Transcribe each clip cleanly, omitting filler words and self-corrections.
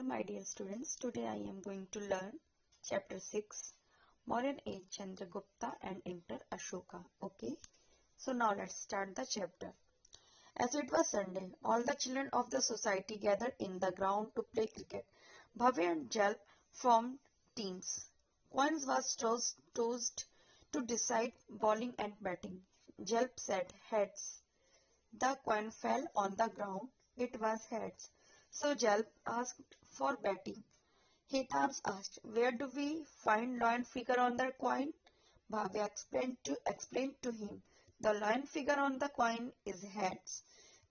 Hello my dear students, today I am going to learn chapter 6 Modern Age Chandragupta and Emperor Ashoka. Okay, so now let's start the chapter. As it was Sunday, all the children of the society gathered in the ground to play cricket. Bhavya and Jalp formed teams. Coins was tossed to decide bowling and batting. Jalp said heads. The coin fell on the ground. It was heads. So Jalp asked for batting. Hitams asked, "Where do we find lion figure on the coin?" Bhavya explained to him, "The lion figure on the coin is heads.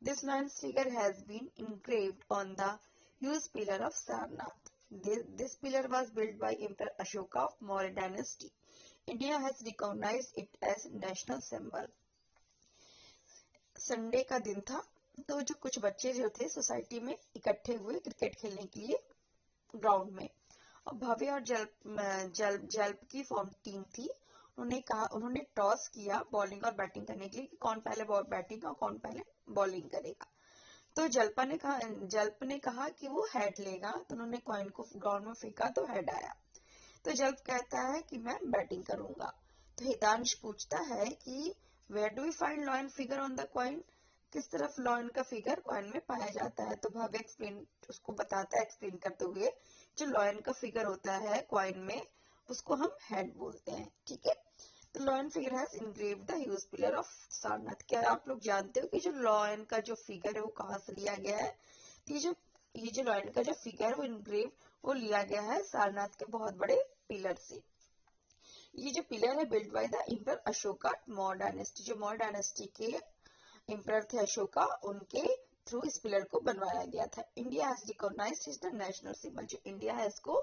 This lion's figure has been engraved on the huge pillar of Sarnath. This pillar was built by Emperor Ashoka of Maurya dynasty. India has recognized it as national symbol." Sunday का दिन था, तो जो कुछ बच्चे जो थे society में इकट्ठे हुए क्रिकेट खेलने के लिए ग्राउंड में, और भव्य और जल्प की फॉर्म टीम थी। उन्होंने टॉस किया बॉलिंग और बैटिंग करने के लिए कि कौन पहले बैटिंग और कौन पहले बॉलिंग करेगा। तो जल्प ने कहा कि वो हेड लेगा, तो उन्होंने कॉइन को ग्राउंड में फेंका तो हेड आया। तो जल्प कहता है कि मैं बैटिंग करूंगा। तो हितांश पूछता है कि where do we find lion figure on the coin, किस तरफ लॉयन का फिगर कॉइन में पाया जाता है। तो भव्य उसको बताता है एक्सप्लेन करते हुए, जो लॉयन का फिगर होता है कॉइन में उसको हम हेड बोलते हैं। ठीक है, तो lion figure has engraved the huge pillar of Sarnath. क्या आप लोग जानते हो कि जो लॉयन का जो फिगर है वो कहाँ से लिया गया है? ये जो लॉयन का जो फिगर है वो इनग्रेव वो लिया गया है सारनाथ के बहुत बड़े पिलर से। ये जो पिलर है build by the emperor Ashoka Maurya dynasty, जो मौर्य डायनेस्टी के एम्परर थे अशोका, उनके थ्रू इस पिलर को बनवाया गया था। India has recognised is the national symbol, जो इंडिया है इसको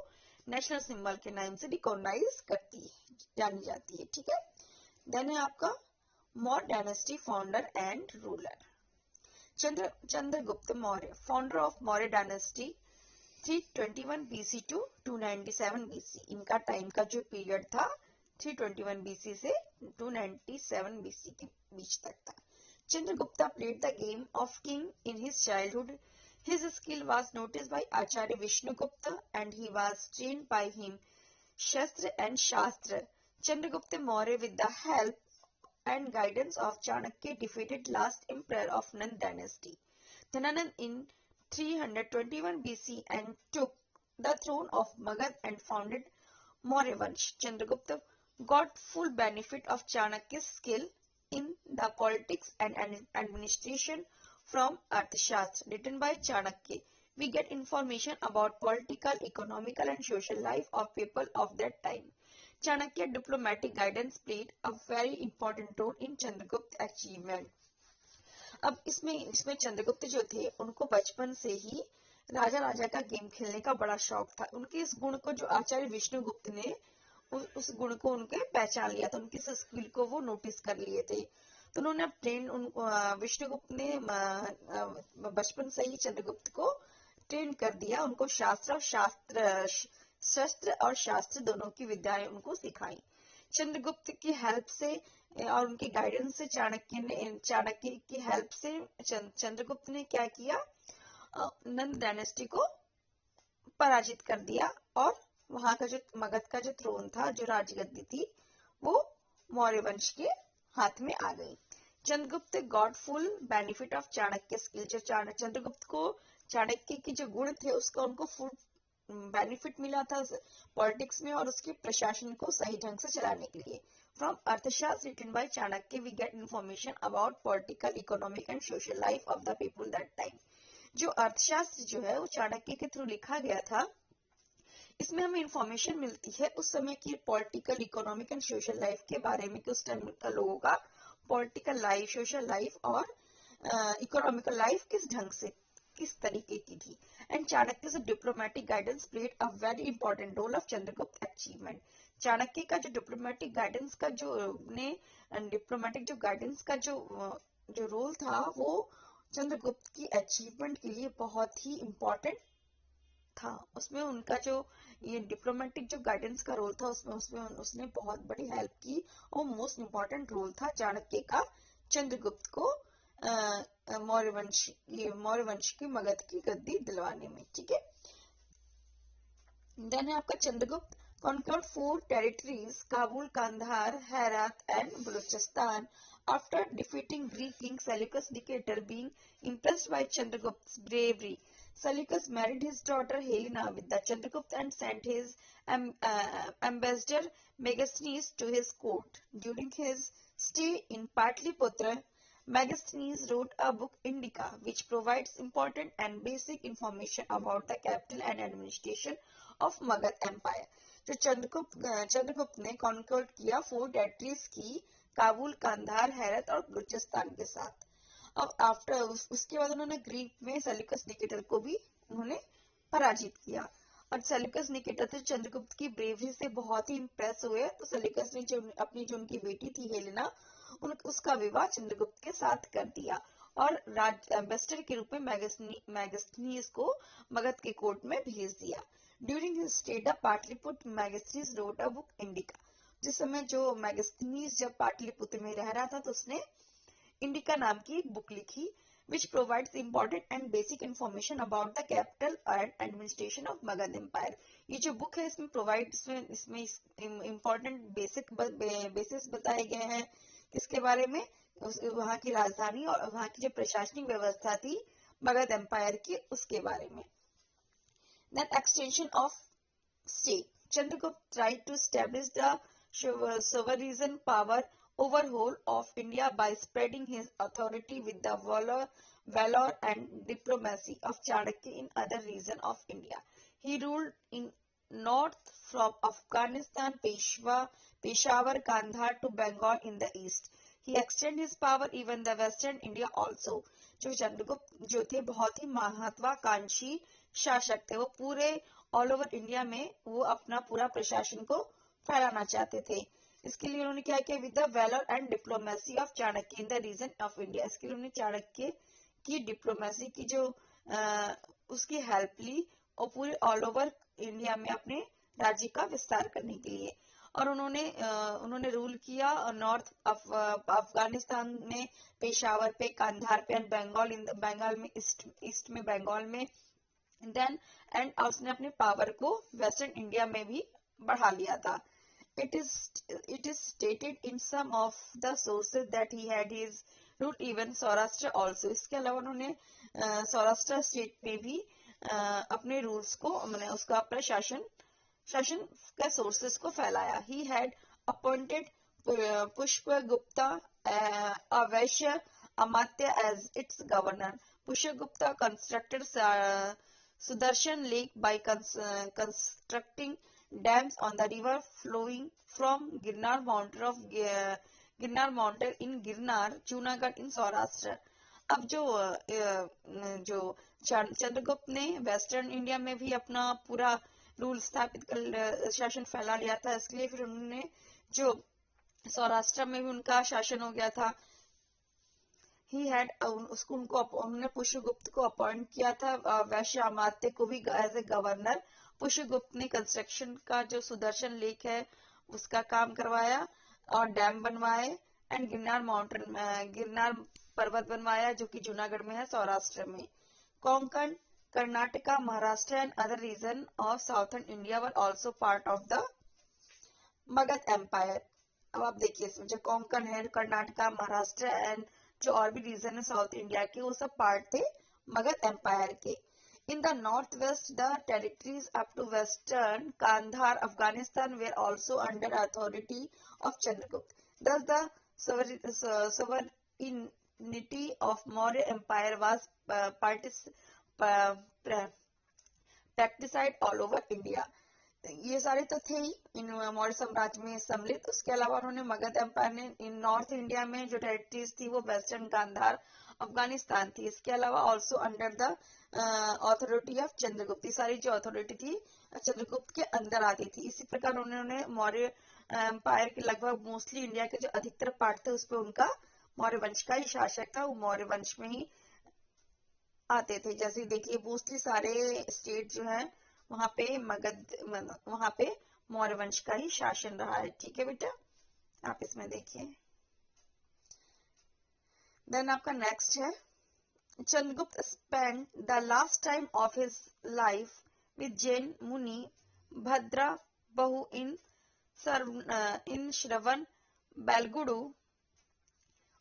नेशनल सिंबल के नाम से रिकॉग्नाइज करती है, जानी जाती है। ठीक है, देन है आपका Maurya dynasty founder and ruler. Chandragupta Maurya, founder of Maurya dynasty 321 BC to 297 BC। इनका टाइम का जो पीरियड था 321 BC से 297 BC के बीच तक था। Chandragupta played the game of king in his childhood. His skill was noticed by Acharya Vishnugupta and he was trained by him Shastra and Shastra. Chandragupta Maurya, with the help and guidance of Chanakya, defeated last emperor of Nand dynasty, Dhananand, in 321 BC and took the throne of Magad and founded Maurya Vansh. Chandragupta got full benefit of Chanakya's skill in the politics and administration from Arthashastra written by Chanakya. We get information about political, economical and social life of people of that time. Chanakya diplomatic guidance played a very important role in Chandragupta achievement. अब इसमें चंद्रगुप्त जो थे उनको बचपन से ही राजा का game खेलने का बड़ा शौक था। उनके इस गुण को जो आचार्य विष्णुगुप्त ने उस गुण को उनके पहचान लिया था, उनकी स्किल को वो नोटिस कर लिए थे। तो उन्होंने विष्णुगुप्त ने बचपन से ही चंद्रगुप्त को ट्रेन कर दिया, उनको शस्त्र और शास्त्र दोनों की विद्याएं उनको सिखाई। चंद्रगुप्त की हेल्प से और उनके गाइडेंस से चाणक्य की हेल्प से चंद्रगुप्त ने क्या किया, नंद डायनेस्टी को पराजित कर दिया और वहां का जो मगध का जो थ्रोन था, जो राजगद्दी थी, वो मौर्य वंश के हाथ में आ गई। Chandragupta got full benefit of Chanakya skill, जो चंद्रगुप्त को चाणक्य के जो गुण थे उसका उनको फुल बेनिफिट मिला था पॉलिटिक्स में और उसके प्रशासन को सही ढंग से चलाने के लिए। From Arthashastra written by Chanakya we get information about political, economic and social life of the people that time. जो अर्थशास्त्र जो है वो चाणक्य के थ्रू लिखा गया था, इसमें हमें इंफॉर्मेशन मिलती है उस समय की political, economic and social life के बारे में कि उस टाइम का लोगों का पॉलिटिकल लाइफ, सोशल लाइफ और इकोनॉमिकल लाइफ किस तरीके की थी। एंड चाणक्य से diplomatic guidance played a very important role of Chandragupta achievement. Chanakya का जो डिप्लोमेटिक गाइडेंस का जो रोल था वो चंद्रगुप्त की अचीवमेंट के लिए बहुत ही इंपॉर्टेंट था। उसमें उनका जो ये डिप्लोमेटिक जो गाइडेंस का रोल था उसमें उसने बहुत बड़ी हेल्प की और मोस्ट इम्पोर्टेंट रोल था चाणक्य का चंद्रगुप्त को मौर्य वंश की मगध की गद्दी दिलवाने में। ठीक है, देन है आपका Chandragupta conquered four territories, Kabul, Kandahar, Herat, and Balochistan. After defeating Greek king Seleucus Nicator, being impressed by Chandragupta's bravery, Seleucus married his daughter Helena with the Chandragupta and sent his ambassador Megasthenes to his court. During his stay in Patliputra, Megasthenes wrote a book Indica, which provides important and basic information about the capital and administration of Magad Empire. जो चंद्रगुप्त ने conquered किया 4 territories की, काबुल, कंधार, हेरत और बलूचिस्तान के साथ. अब after उसके बाद उन्होंने ग्रीक में सेल्यूकस निकेटर को भी उन्होंने पराजित किया. और सेल्यूकस निकेटर तो चंद्रगुप्त की ब्रेवरी से बहुत ही इम्प्रेस हुए, तो सेल्यूकस ने जो उनकी बेटी थी हेलेना, उसका विवाह चंद्रगुप्त के साथ कर दिया और एम्बेसडर के रूप में मैगस्थनीज को मगध के कोर्ट में भेज दिया. During his stay at Patliputra, Megasthenes wrote a book Indica. जिस समय जो मैगस्थनीज जब पाटलिपुत्र में रह रहा था तो उसने इंडिका नाम की एक बुक लिखी, which provides important and basic information about the capital and administration of Magad Empire. ये जो बुक है इसमें important बेसिस बताए गए हैं किसके बारे में, वहाँ की राजधानी और वहाँ की जो प्रशासनिक व्यवस्था थी मगध एम्पायर की, उसके बारे में. Then extension of state. Chandragupta tried to establish the sovereign power over whole of India by spreading his authority with the valor and diplomacy of Chanakya in other regions of India. He ruled in north from Afghanistan, Peshawar, Kandahar to Bengal in the east. He extended his power even the western India also. जो चंद्रगुप्त जो थे बहुत ही महत्वाकांक्षी शासक थे, वो पूरे all over India में वो अपना पूरा प्रशासन को फैलाना चाहते थे. इसके लिए उन्होंने क्या किया, with the valour and diplomacy of Chanakya in the region of India. इसके लिए उन्होंने चाणक्य की डिप्लोमेसी की जो उसकी हेल्प ली और पूरे ऑल ओवर इंडिया में अपने राज्य का विस्तार करने के लिए. और उन्होंने रूल किया नॉर्थ अफगानिस्तान में, पेशावर पे, कंधार पे एंड बंगाल में, ईस्ट में बंगाल में. देन एंड उसने अपने पावर को वेस्टर्न इंडिया में भी बढ़ा लिया था. It is stated in some of the sources that he had his root even Saurashtra also. इसके अलावा उन्होंने सौराष्ट्र स्टेट में भी अपने रूल्स को, मैंने उसका प्रशासन के सोर्सेस को फैलाया. He had appointed Pushpagupta, a Vaishya Amatya, as its governor. Pushpagupta constructed Sudarshan Lake by constructing dams on the river flowing from Girnar mountain in Girnar, Junagadh in Saurashtra. अब जो चंद्रगुप्त ने वेस्टर्न इंडिया में भी अपना पूरा rule स्थापित कर शासन फैला लिया था, इसलिए फिर उन्होंने जो सौराष्ट्र में भी उनका शासन हो गया था. उन्होंने पुष्यगुप्त को अपॉइंट किया था, वैश्य अमात्य को भी एज ए गवर्नर. पुष्यगुप्त ने कंस्ट्रक्शन का जो सुदर्शन लेक है उसका काम करवाया और डैम बनवाए एंड गिरनार पर्वत बनवाया जो कि जूनागढ़ में है, सौराष्ट्र में. Konkan, Karnataka, Maharashtra and other region of southern India were also part of the Magadha empire. अब आप देखिए इसमें जो कोंकण है, कर्नाटका, महाराष्ट्र एंड जो और भी रीजन है साउथ इंडिया के, वो सब पार्ट थे मगध एम्पायर के. In the northwest, the territories up to western Kandahar, Afghanistan were also under authority of Chandragupta. Thus, the sovereignty of Maurya Empire was practiced all over India. ये सारे तो थे ही इन मौर्य साम्राज्य में सम्मिलित. उसके अलावा उन्होंने मगध एम्पायर ने इन नॉर्थ इंडिया में जो टेरिटरीज थी वो वेस्टर्न गांधार, अफगानिस्तान थी. इसके अलावा also under the authority of Chandragupta. ये सारी जो अथॉरिटी थी चंद्रगुप्त के अंदर आती थी. इसी प्रकार उन्होंने मौर्य एम्पायर के लगभग मोस्टली इंडिया के जो अधिकतर पार्ट थे उस पर उनका मौर्य वंश का ही शासक था, वो मौर्य वंश में ही आते थे. जैसे देखिए मोस्टली सारे स्टेट जो है वहां पे मौर्य वंश का ही शासन रहा है. ठीक है बेटा, आप इसमें देखिए. देन आपका नेक्स्ट है, Chandragupta spent the last time of his life with Jain Muni भद्रा बहु इन Shravan Belgudu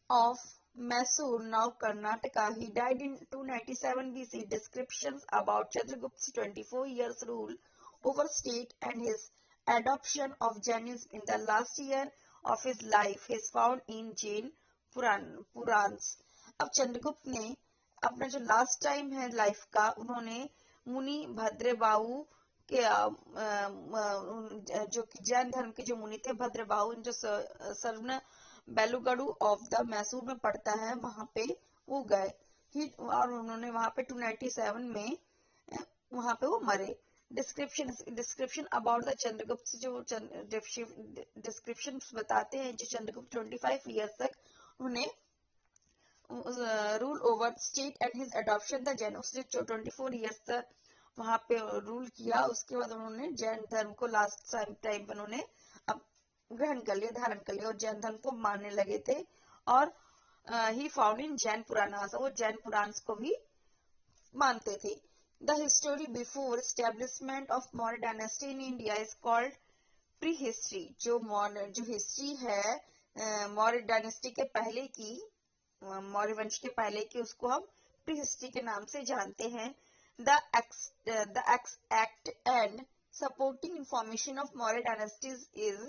of Mysore, now Karnataka. He died in 297 BC. Descriptions about Chandragupta's 24 years rule over state and his adoption of Jainism in the last year of his life is found in Jain Purans. अब चंद्रगुप्त ने अपना जो last time है life का, उन्होंने मुनि भद्रबाहु के जो कि जैन धर्म के जो मुनि थे, भद्रबाहु जो सर्वण बेलुगढ़ ऑफ द मैसूर में पड़ता है, वहां पे वो गए और उन्होंने वहां पे 297 में वहां पे वो मरे। डिस्क्रिप्शन अबाउट द चंद्रगुप्त, जो डिस्क्रिप्शन बताते हैं जो चंद्रगुप्त 25 ईयर्स तक उन्हें rule over state and his adoption the Jain, उसने 24 ईयर्स तक वहां पे रूल किया। उसके बाद उन्होंने जैन धर्म को लास्ट टाइम पर उन्होंने ग्रहण कर लिया, धारण कर लिया और जैन धर्म को मानने लगे थे। और he found in Jain Puranas, वो जैन पुराण को भी मानते थे। The history before establishment of Maurya dynasty in India is called pre history. जो हिस्ट्री है मौर्य डायनेस्टी के पहले की, मौर्य वंश के पहले की, उसको हम प्री हिस्ट्री के नाम से जानते हैं। The act and supporting information of Maurya dynasties is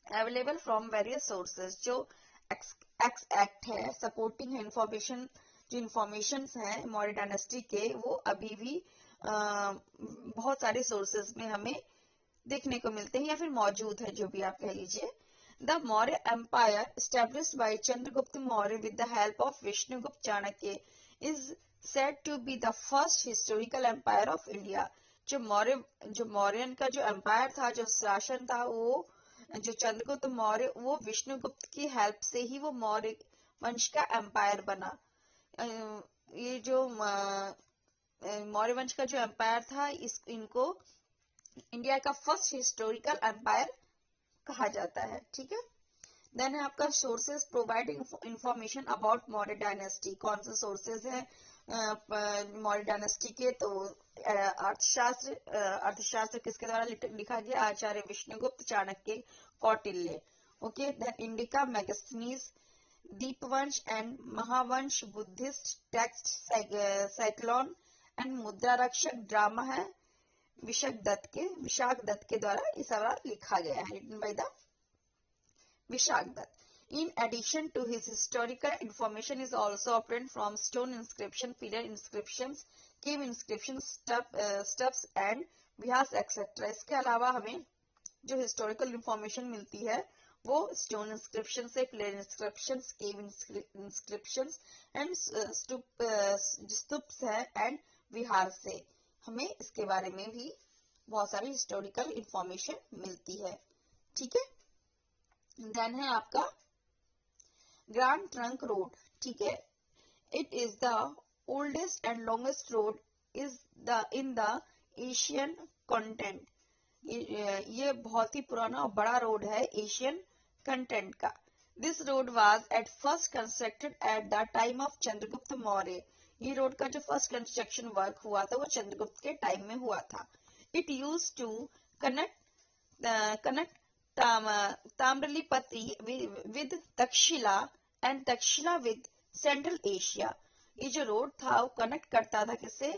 available from various sources. जो एक्ट है, सपोर्टिंग है इंफॉर्मेशन, जो इंफॉर्मेशन है मौर्य डायनेस्टी के, वो अभी भी बहुत सारे सोर्सेज में हमें देखने को मिलते हैं या फिर मौजूद है, जो भी आप कह लीजिए। The Maurya empire established by Chandragupta Maurya with the help of Vishnugupta Chanakya is said to be the first historical empire of India. जो मौर्यन का जो एम्पायर था, जो शासन था, वो जो चंद्रगुप्त मौर्य, वो विष्णुगुप्त की हेल्प से ही वो मौर्य वंश का एम्पायर बना। ये जो मौर्य वंश का जो एम्पायर था, इनको इंडिया का फर्स्ट हिस्टोरिकल एम्पायर कहा जाता है। ठीक है, देन है आपका sources providing information about Maurya dynasty. कौन से सोर्सेज है मौर्य डायनेस्टी के? तो अर्थशास्त्र किसके द्वारा लिखा गया? Acharya Vishnugupta, Chanakya, Kautilya. Okay, then Indica, Megasthenes, Dipavamsa and Mahavamsa, Buddhist text, cyclone and Mudrarakshasa drama है विशाख दत्त के द्वारा ये सवाल लिखा गया है, written by the Vishakhadatta. In addition to his historical information is also obtained from stone inscription, pillar inscriptions, cave inscriptions, stuffs and vihas etc. इसके अलावा हमें जो historical information मिलती है वो stone inscription से, pillar inscriptions, cave inscriptions and stups है and विहार से हमें इसके बारे में भी बहुत सारी historical information मिलती है। ठीक है, देन है आपका ग्रैंड ट्रंक रोड। ठीक है, it is the oldest and longest road is in the Asian continent. ये बहुत ही पुराना और बड़ा रोड है एशियन कंटेंट का। This road was at first constructed at the time of Chandragupta Maurya. ये रोड का जो फर्स्ट कंस्ट्रक्शन वर्क हुआ था वो चंद्रगुप्त के टाइम में हुआ था। It used to connect Tamralipti with Taxila and Taxila with Central Asia. ये जो रोड था वो कनेक्ट करता था किससे?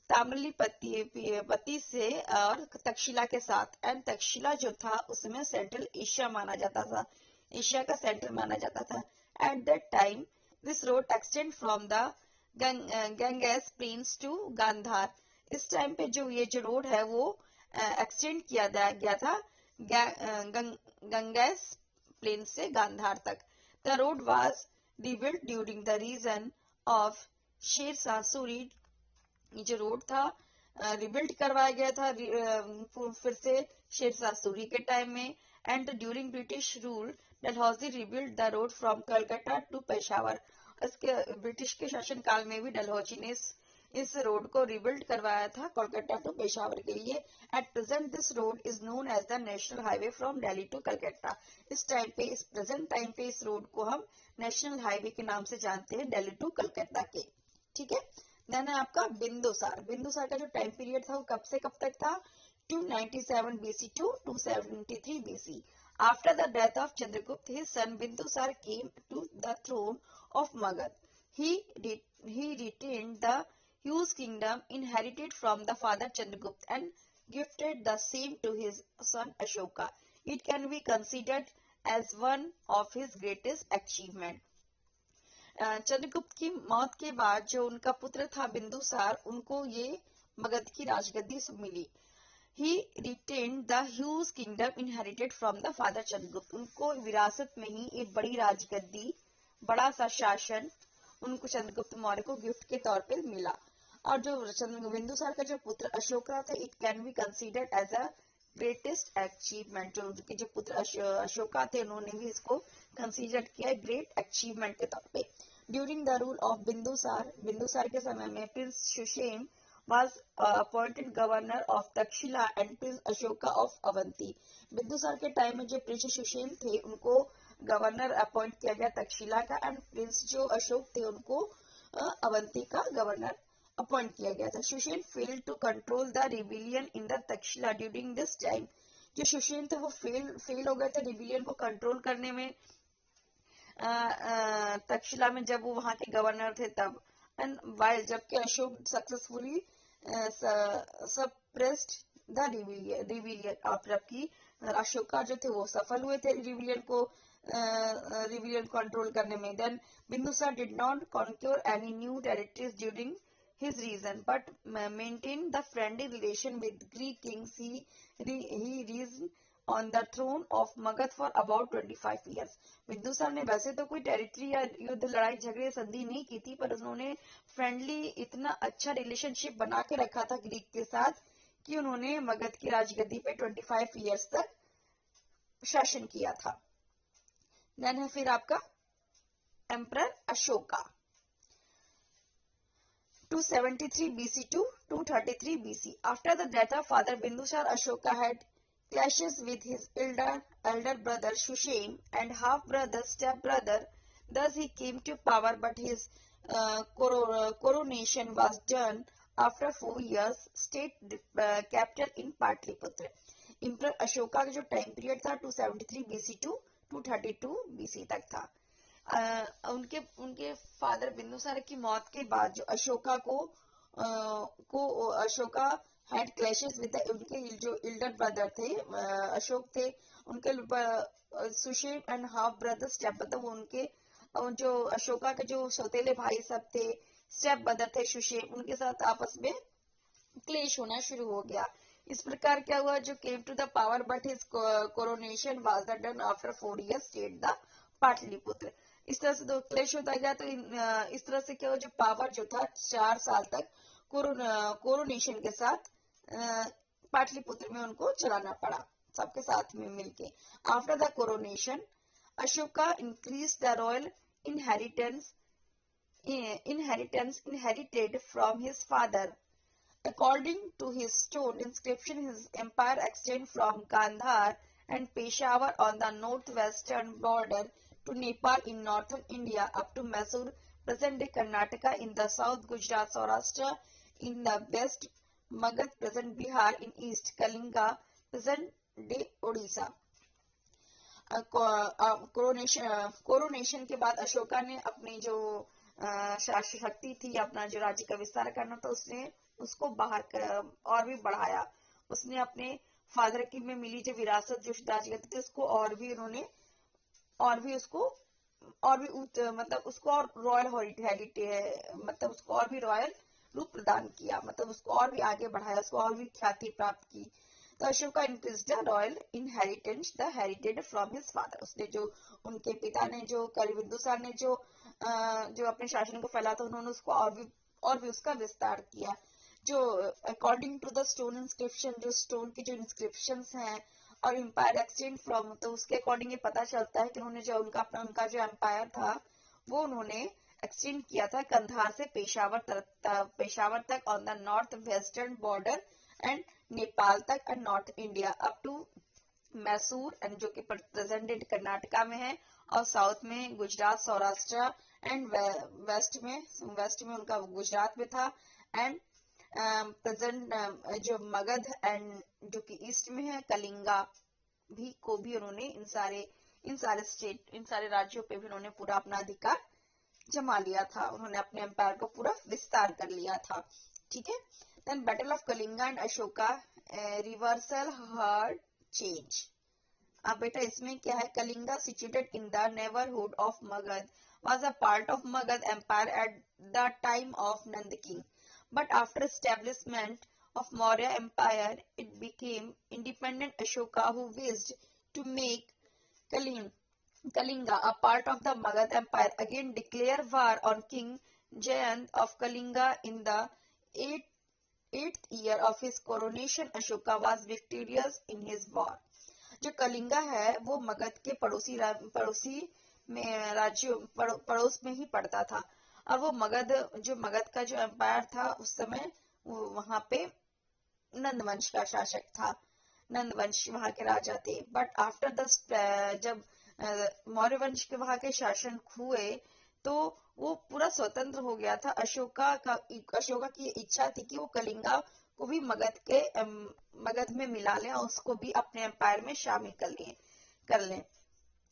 ताम्रलिपति से और तक्षशिला के साथ। एंड तक्षशिला जो था उसमें सेंट्रल एशिया माना जाता था, एशिया का सेंटर माना जाता था। At that time this road extend from the Ganges plains to Gandhara. इस टाइम पे जो ये जो रोड है वो एक्सटेंड किया गया था गंगेस प्लेन से गांधार तक। The road was rebuilt during the reign of Sher Shah Suri. ये जो रोड था रिबिल्ड करवाया गया था फिर से शेर शाह सूरी के टाइम में। And during British rule Dalhousie rebuild the road from Calcutta to Peshawar. इसके ब्रिटिश के शासन काल में भी डलहौजी ने इस रोड को रिबिल्ड करवाया था कोलकाता टू पेशावर के लिए। At present this road is known as the national highway from Delhi to Calcutta. इस टाइम पे, इस प्रेजेंट टाइम पे इस रोड को हम नेशनल हाईवे के नाम से जानते हैं, दिल्ली टू कलकत्ता के। ठीक है, देन है आपका बिंदुसार। बिंदुसार का जो टाइम पीरियड था वो कब से कब तक था? 297 BC to 273 BC. After the death of Chandragupta, his son Bindusar came to the throne of Magad. He retained the huge kingdom inherited from the father Chandragupta and gifted the same to his son Ashoka. It can be considered as one of his greatest achievements. Chandragupta की मौत के बाद जो उनका पुत्र था बिंदुसार, उनको ये मगध की राजगद्दी मिली. He retained the huge kingdom inherited from the father Chandragupta. उनको विरासत में ही एक बड़ी राजगद्दी, बड़ा सा शासन उनको चंद्रगुप्त मौर्य को गिफ्ट के तौर पे मिला. और जो बिंदुसार का जो पुत्र अशोका था, it can be considered as a greatest achievement. जो उनके जो पुत्र अशोका थे, उन्होंने भी इसको कंसीडर किया ग्रेट अचीवमेंट के तौर पे. During the rule of Bindusara के समय में prince Sushena was appointed governor of Takshila and Prince Ashoka of Avanti. Bindusara के टाइम में जो प्रिंस सुषेण थे, उनको गवर्नर अपॉइंट किया गया तक्षशिला का, एंड प्रिंस जो अशोक थे, उनको अवंती का गवर्नर अपॉइंट किया गया था. Sushena failed to control the rebellion in the Takshashila during this time. जो सुषेण थे वो फेल हो गए थे रिबिलियन को कंट्रोल करने में तक्षशिला में, जब वो वहां के गवर्नर थे तब. एंड वाइल जबकि Ashok successfully suppressed the rebellion. और जबकि अशोका जो थे वो सफल हुए थे रिबिलियन को कंट्रोल करने में. Then Bindusar did not conquer any new territories during his reign, but maintained the friendly relation with Greek kings. He reigned on the throne of Magad for about 25 years. Bindusara ने वैसे तो कोई territory या युद्ध, लड़ाई झगड़े, संधि नहीं की थी, पर उन्होंने फ्रेंडली इतना अच्छा रिलेशनशिप बना के रखा था ग्रीक के साथ कि उन्होंने मगध की राजगद्दी पे 25 इयर्स तक शासन किया था. देन है फिर आपका emperor Ashoka. 273 BC to 233 BC. After the death of father Bindusar, Ashoka had clashes with his elder brother Shushen and half-brother, step-brother. Thus he came to power, but his coronation was done after 4 years. State capital in Patliputra. Emperor Ashoka का जो time period था 273 BC to 232 BC तक था. उनके father Bindusara की मौत के बाद जो अशोका had clashes with उनके जो एल्डर ब्रदर थे अशोक थे, उनके Sushena and half brother step brother, वो उनके जो अशोका के जो सौतेले भाई सब थे, स्टेप ब्रदर थे सुषेण, उनके साथ आपस में क्लेश होना शुरू हो गया. इस प्रकार क्या हुआ, जो came to the power but his coronation was done after 4 years state the Pataliputra. इस तरह से तो क्लेश होता गया. तो इस तरह से क्या हुआ, जो पावर जो था 4 साल तक कोरोनेशन के साथ पाटलिपुत्र में उनको चलाना पड़ा सबके साथ में मिलके. After the coronation Ashoka increase the royal inheritance inherited from his father. According to his stone inscription, his empire extended from Gandhar and Peshawar on the northwestern border to Nepal in northern India up to Mysore, present-day Karnataka in the south, Gujarat, Saurashtra in the west, Magad, present Bihar in east, Kalinga, present-day Odisha. Coronation के बाद अशोका ने अपनी जो शक्ति थी, अपना जो राज्य का विस्तार करना था, उसने उसको बाहर और भी बढ़ाया. उसने अपने फादर की में मिली जो विरासत जो राजगद्दी थी, उसको और भी उन्होंने मतलब उसको और रॉयल मतलब उसको और भी रॉयल रूप प्रदान किया, मतलब उसको और भी आगे बढ़ाया, उसको और भी ख्याति प्राप्त की. तो Ashoka increased the royal inheritance the inherited from his father. उसने जो उनके पिता ने जो बिंदुसार ने जो अपने शासन को फैला था, उन्होंने उसको और भी उसका विस्तार किया. जो according to the stone inscription, जो स्टोन की जो इंस्क्रिप्शंस हैं और एम्पायर एक्सटेंड फ्रॉम, तो उसके अकॉर्डिंग ये पता चलता है कि उन्होंने जो उनका जो एम्पायर था वो उन्होंने एक्सटेंड किया था कंधार से पेशावर तक on the north western border and Nepal तक and north India up to Mysore, and जो कि प्रेजेंट कर्नाटका में है, और साउथ में गुजरात, सौराष्ट्र, एंड वेस्ट में उनका गुजरात में था, एंड प्रेजेंट जो मगध एंड जो कि ईस्ट में है कलिंगा भी को भी उन्होंने इन सारे राज्यों पे भी उन्होंने पूरा अपना अधिकार जमा लिया था, उन्होंने अपने एम्पायर को पूरा विस्तार कर लिया था। ठीक है। Then battle of Kalinga and Ashoka, reversal heard change. अब बेटा इसमें क्या है, Kalinga situated in the neighbourhood of Magadha was a part of Magad Empire at the time of Nand King, but after establishment of Maurya Empire, it became independent. Ashoka, who wished to make Kalinga Kalinga, a part of the Magad Empire, again declared war on King Jayant of Kalinga in the eighth year of his coronation. Ashoka was victorious in his war. जो कलिंगा है वो मगध के पड़ोसी में राज्यों पड़ोस में ही पड़ता था, और वो मगध का जो एम्पायर था उस समय वहां पे नंद वंश का शासक था, नंद वंश वहां के राजा थे। बट आफ्टर जब मौर्य वंश के वहां के शासन हुए तो वो पूरा स्वतंत्र हो गया था। अशोका की इच्छा थी कि वो कलिंगा को भी मगध में मिला लें और उसको भी अपने एम्पायर में शामिल कर लें।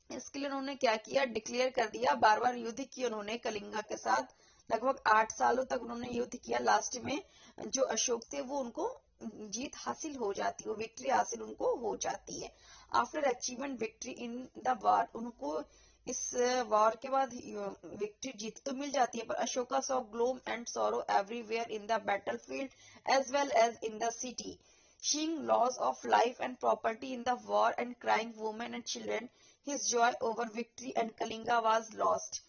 इसके लिए उन्होंने क्या किया, डिक्लेयर कर दिया, बार बार युद्ध किया उन्होंने कलिंगा के साथ, लगभग 8 सालों तक उन्होंने युद्ध किया। लास्ट में जो अशोक थे वो उनको जीत हासिल हो जाती है, वो विक्ट्री हासिल उनको हो जाती है। After achievement victory in the war, उनको इस वॉर के बाद विक्ट्री जीत तो मिल जाती है, पर Ashoka saw gloom and sorrow everywhere in the battlefield as well as in the city, seeing loss of life and property in the war and crying women and children, his joy over victory and Kalinga was lost.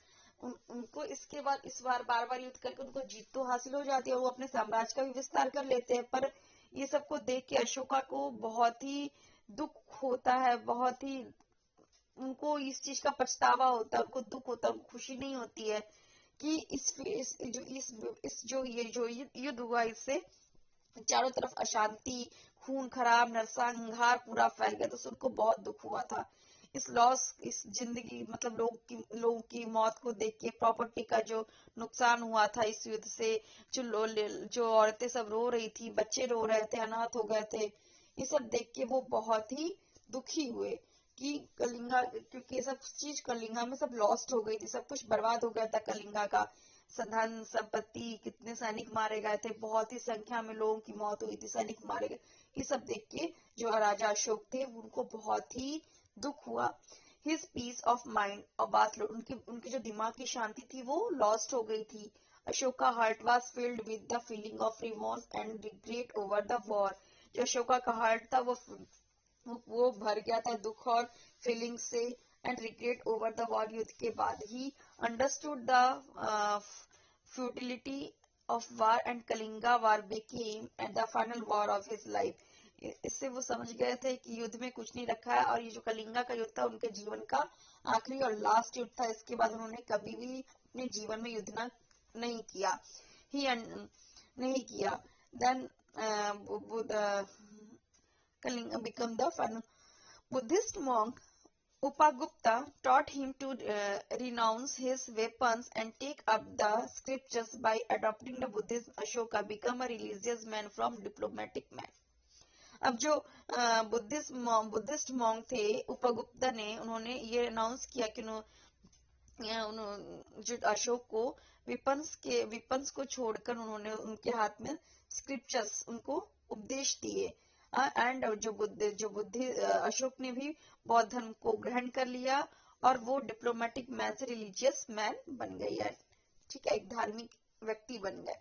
उनको इसके बाद इस बार बार बार युद्ध करके उनको जीत तो हासिल हो जाती है, वो अपने साम्राज्य का भी विस्तार कर लेते हैं, पर ये सबको देख के अशोका को बहुत ही दुख होता है, बहुत ही उनको इस चीज का पछतावा होता है, उनको दुख होता है, उनको खुशी नहीं होती है कि इस जो युद्ध हुआ इससे चारों तरफ अशांति, खून खराब, नरसंहार पूरा फैल गया, तो उनको बहुत दुख हुआ था। इस जिंदगी मतलब लोगों की मौत को देख के, प्रॉपर्टी का जो नुकसान हुआ था इस युद्ध से, जो औरतें सब रो रही थी, बच्चे रो रहे थे, अनाथ हो गए थे, ये सब देख के वो बहुत ही दुखी हुए कि कलिंगा, क्योंकि सब चीज कलिंगा में सब लॉस्ट हो गई थी, सब कुछ बर्बाद हो गया था कलिंगा का, धन संपत्ति, कितने सैनिक मारे गए थे, बहुत ही संख्या में लोगों की मौत हुई थी, सैनिक मारे गए, ये सब देख के जो राजा अशोक थे उनको बहुत ही दुख हुआ। हिज पीस ऑफ माइंड, और बात उनकी जो दिमाग की शांति थी वो लॉस्ट हो गई थी। Ashoka heart was filled with the feeling of remorse and regret over the war, जो अशोका का हार्ट था वो भर गया था दुख और फीलिंग से, and regret over the war, युद्ध के बाद he understood the futility of war and Kalinga war became at the final war of his life. इससे वो समझ गए थे कि युद्ध में कुछ नहीं रखा है, और ये जो कलिंगा का युद्ध था उनके जीवन का आखिरी और लास्ट युद्ध था। इसके बाद उन्होंने कभी भी अपने जीवन में युद्ध नहीं किया, ही नहीं किया। Then Kalinga became the final Buddhist monk. Upagupta taught him to renounce his weapons and take up the scriptures. By adopting the Buddhism, Ashoka became a religious man from diplomatic man. अब जो Buddhist monk थे उपगुप्ता ने, उन्होंने ये announce किया कि जो अशोक को विपन्स को छोड़कर उन्होंने उनके हाथ में स्क्रिप्चर्स उनको उपदेश दिए, एंड अशोक ने भी बौद्ध धर्म को ग्रहण कर लिया और वो डिप्लोमेटिक मैन से रिलीजियस मैन बन गए है। ठीक है, एक धार्मिक व्यक्ति बन गए।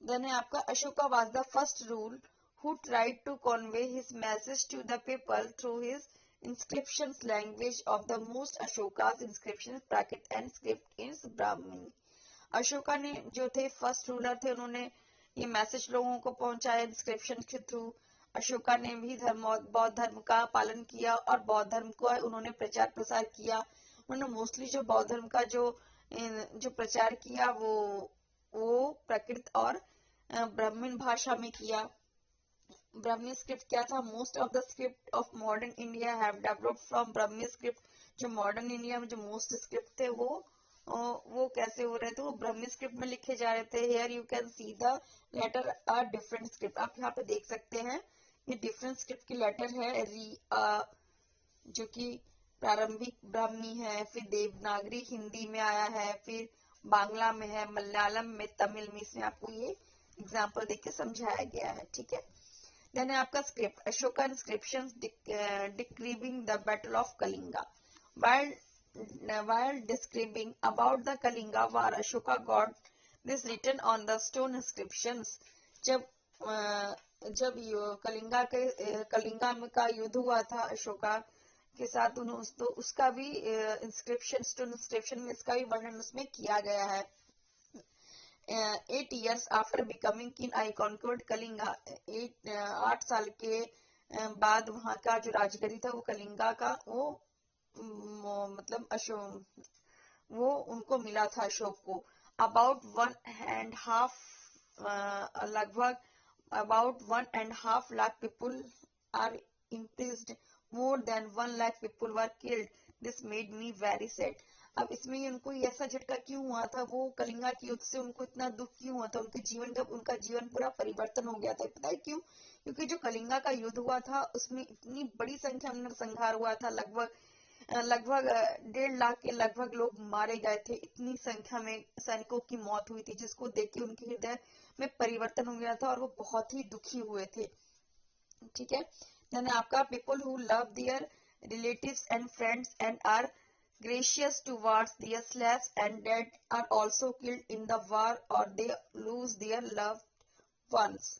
देन है आपका Ashoka was the first rule who tried to convey his message to the people through his inscriptions language of the most Ashoka's inscriptions Prakrit and script is Brahmin. Ashoka ने जो थे फर्स्ट रूलर थे, उन्होंने ये मैसेज लोगों को पहुंचाया इंस्क्रिप्शन के थ्रू। अशोका ने भी बौद्ध धर्म का पालन किया और बौद्ध धर्म को उन्होंने प्रचार प्रसार किया। उन्होंने मोस्टली जो बौद्ध धर्म का जो प्रचार किया वो प्राकृत और ब्राह्मण भाषा में किया। ब्राह्मी स्क्रिप्ट क्या था, most of the script of modern India have developed from Brahmi script. जो मॉडर्न इंडिया में जो मोस्ट स्क्रिप्ट थे वो वो कैसे हो रहे थे, वो ब्रह्मी स्क्रिप्ट में लिखे जा रहे थे। Here you can see the letter are different script, आप यहाँ पे देख सकते हैं ये डिफरेंट स्क्रिप्ट की लेटर है। जो कि प्रारंभिक ब्राह्मी है, फिर देवनागरी हिंदी में आया है, फिर बांग्ला में है, मलयालम में, तमिल में। इसमें आपको ये एग्जाम्पल देख के समझाया गया है, ठीक है। देन है आपका script, Ashoka inscription describing the battle of Kalinga. While describing about the Kalinga war, Ashoka got this written on the stone inscriptions. जब कलिंगा का युद्ध हुआ था अशोका के साथ, उन्होंने तो उसका भी इंस्क्रिप्शन, स्टोन इंस्क्रिप्शन में इसका भी वर्णन उसमें किया गया है। 8 years after becoming king, I conquered Kalinga. 8 साल के बाद वहां का जो राजगद्दी था वो कलिंगा का मतलब अशोक, वो उनको मिला था अशोक को। अबाउट 1.5 लगभग about 1.5 lakh people are imprisoned, more than 1 lakh people were killed. This made me very sad. अब इसमें उनको ऐसा झटका क्यों हुआ था, वो कलिंगा के युद्ध से उनको इतना दुख क्यों हुआ था, उनका जीवन पूरा परिवर्तन हो गया था। पता है क्यों? क्योंकि जो कलिंगा का युद्ध हुआ था उसमें इतनी बड़ी संख्या में नरसंहार हुआ था। लगभग 1.5 लाख के लगभग लोग मारे गए थे। इतनी संख्या में सैनिकों की मौत हुई थी, जिसको देख के उनके हृदय में परिवर्तन हो गया था और वो बहुत ही दुखी हुए थे, ठीक है। देन आपका people who love their relatives and friends and are gracious towards their slaves and dead are also killed in the war, or they lose their loved ones.